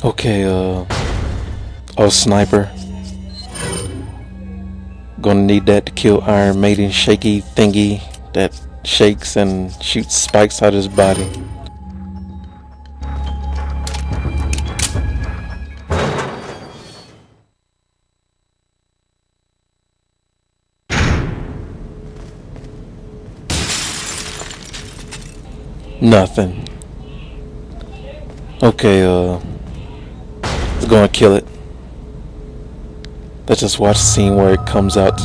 Okay, oh, sniper. Gonna need that to kill Iron Maiden shaky thingy that shakes and shoots spikes out of his body. Nothing. Okay, let's go and kill it. Let's just watch the scene where it comes out.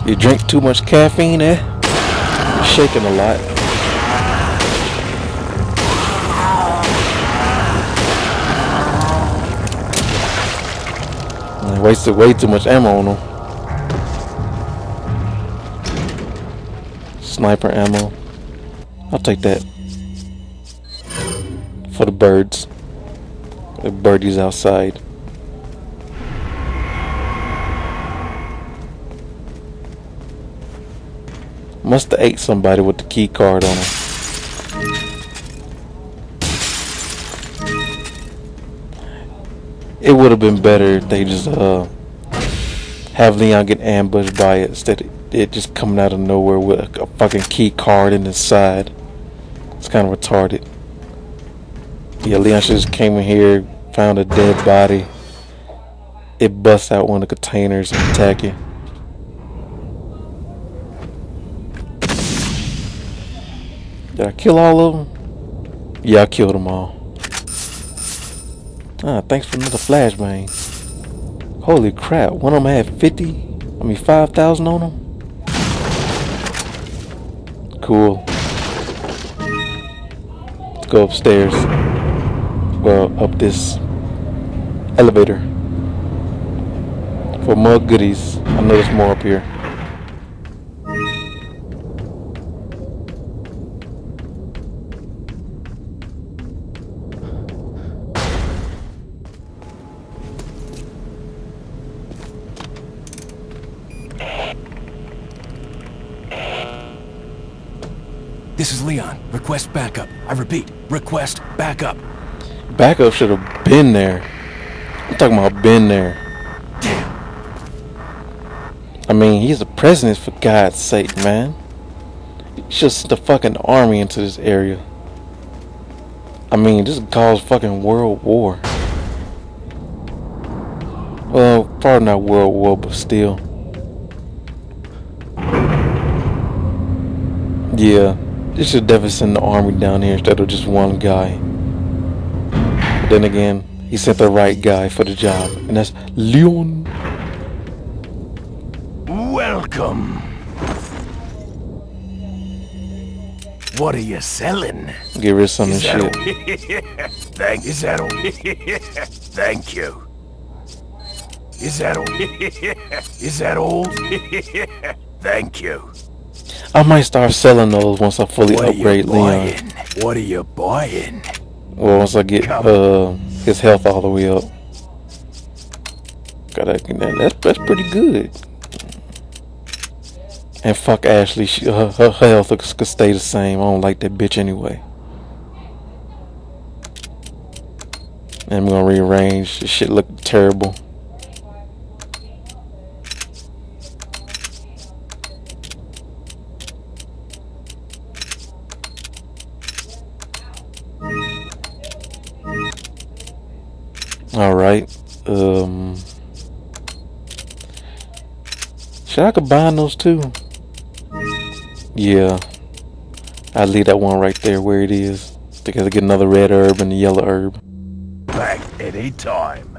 You drink too much caffeine, eh? You're shaking a lot. I wasted way too much ammo on him. Sniper ammo. I'll take that. For the birds. The birdies outside. Must have ate somebody with the key card on him. It would have been better if they just have Leon get ambushed by it instead of it just coming out of nowhere with a fucking key card in his side. It's kind of retarded. Yeah, Leon just came in here, found a dead body. It busts out one of the containers and attack you. Did I kill all of them? Yeah, I killed them all. Ah, thanks for another flashbang. Holy crap, one of them had 5,000 on them? Cool. Let's go upstairs. Well, up this elevator. For more goodies. I know there's more up here. This is Leon. Request backup. I repeat, request backup. Backup should have been there. I'm talking about been there. Damn. I mean, he's the president, for God's sake, man. He should send the fucking army into this area. I mean, this could cause fucking world war. Well, probably not world war, but still. Yeah. They should definitely send the army down here instead of just one guy. But then again, he sent the right guy for the job, and that's Leon. Welcome. What are you selling? Get rid of some of this shit. Thank you. Is that old? Thank you. I might start selling those once I fully upgrade Leon. What are you buying? Well, once I get his health all the way up. That's pretty good. And fuck Ashley, her health could stay the same. I don't like that bitch anyway. And I'm gonna rearrange. This shit look terrible. Alright, should I combine those two? Yeah, I'll leave that one right there where it is. I gotta get another red herb and a yellow herb. Back any time.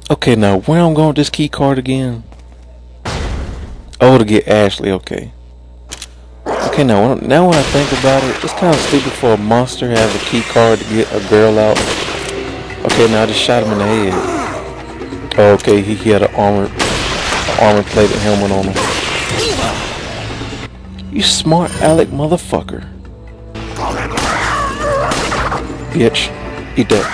Okay, now where I'm going with this key card again? Oh, to get Ashley. Okay. Okay, now when I think about it, it's kind of stupid for a monster to have a key card to get a girl out. Okay, now I just shot him in the head. Oh, okay, he had an armor-plated helmet on him. You smart aleck motherfucker. Bitch. Eat that.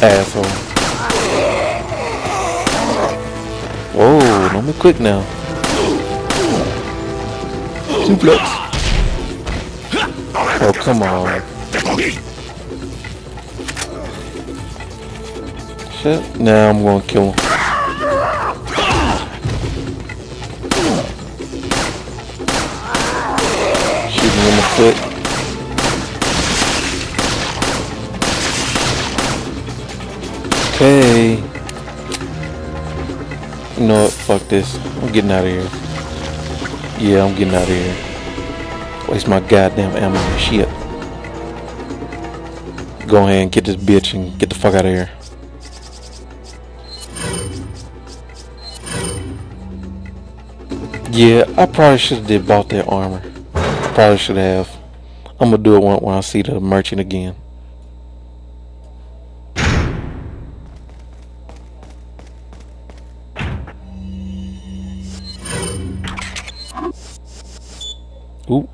Asshole. Whoa, don't be quick now. Suplex. Oh, come on. Shit. Now I'm gonna kill him. Shooting him in the foot. Okay. You know what? Fuck this. I'm getting out of here. Yeah, I'm getting out of here. Waste my goddamn ammo and shit. Go ahead and get this bitch and get the fuck out of here. Yeah, I probably should have bought that armor. Probably should have. I'm gonna do it when I see the merchant again. Ooh.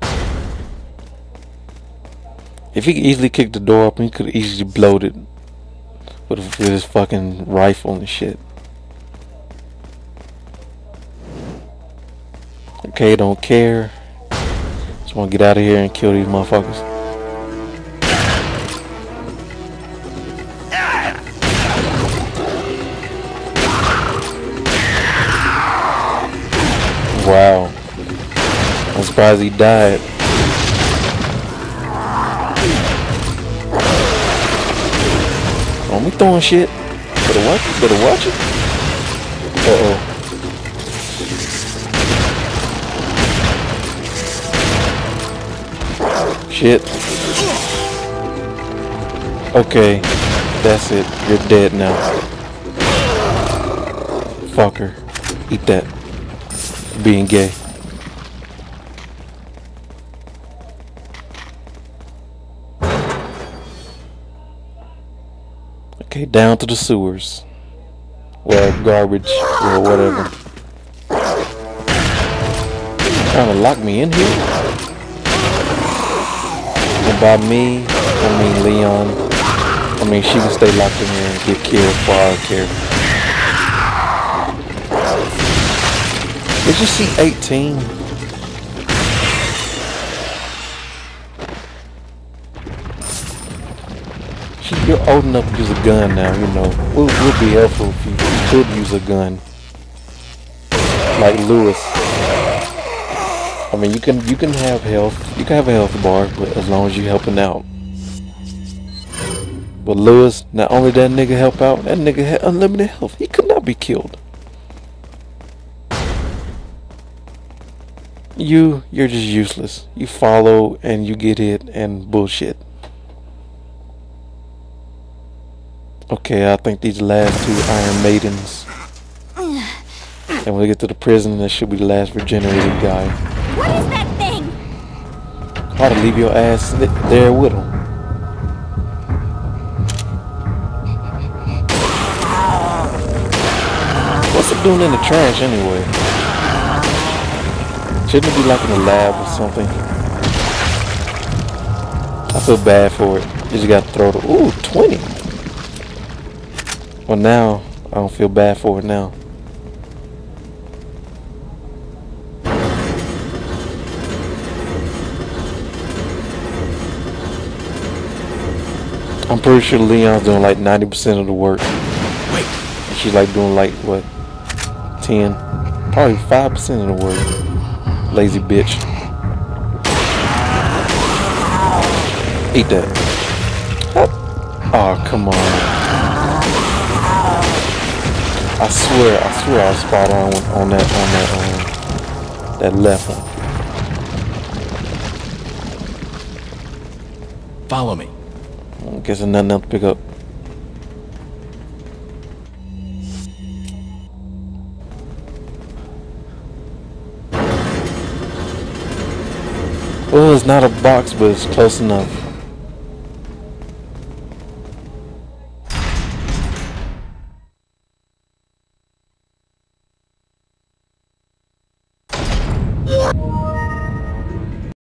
If he could easily kick the door open, he could easily blow it with his fucking rifle and shit. Okay, don't care. Just want to get out of here and kill these motherfuckers. Wow. I'm surprised he died. Don't be throwing shit. Better watch it. Better watch it. Uh-oh. Shit. Okay. That's it. You're dead now. Fucker. Eat that. Being gay. Okay, down to the sewers. Well, garbage or whatever. Trying to lock me in here? And by me, I mean Leon. I mean, she can stay locked in here and get killed for I don't care. Did you see 18? You're old enough to use a gun now, you know. We'll be helpful if you could use a gun. Like Lewis. I mean, you can have health. You can have a health bar, but as long as you're helping out. But Lewis, not only that nigga help out, that nigga had unlimited health. He could not be killed. You're just useless. You follow and you get hit and bullshit. Okay, I think these last two Iron Maidens. And when we get to the prison, that should be the last regenerated guy. What is that thing? Ought to leave your ass there with him. What's it doing in the trash anyway? Shouldn't it be like in the lab or something? I feel bad for it. You just gotta throw the... Ooh, 20! Well, now, I don't feel bad for it now. I'm pretty sure Leon's doing like 90% of the work. Wait. And she's like doing like, what, 10? Probably 5% of the work. Lazy bitch. Eat that. Oh, come on. I swear I was spot on that left one. Follow me. I guess there's nothing else to pick up. Well, it's not a box, but it's close enough.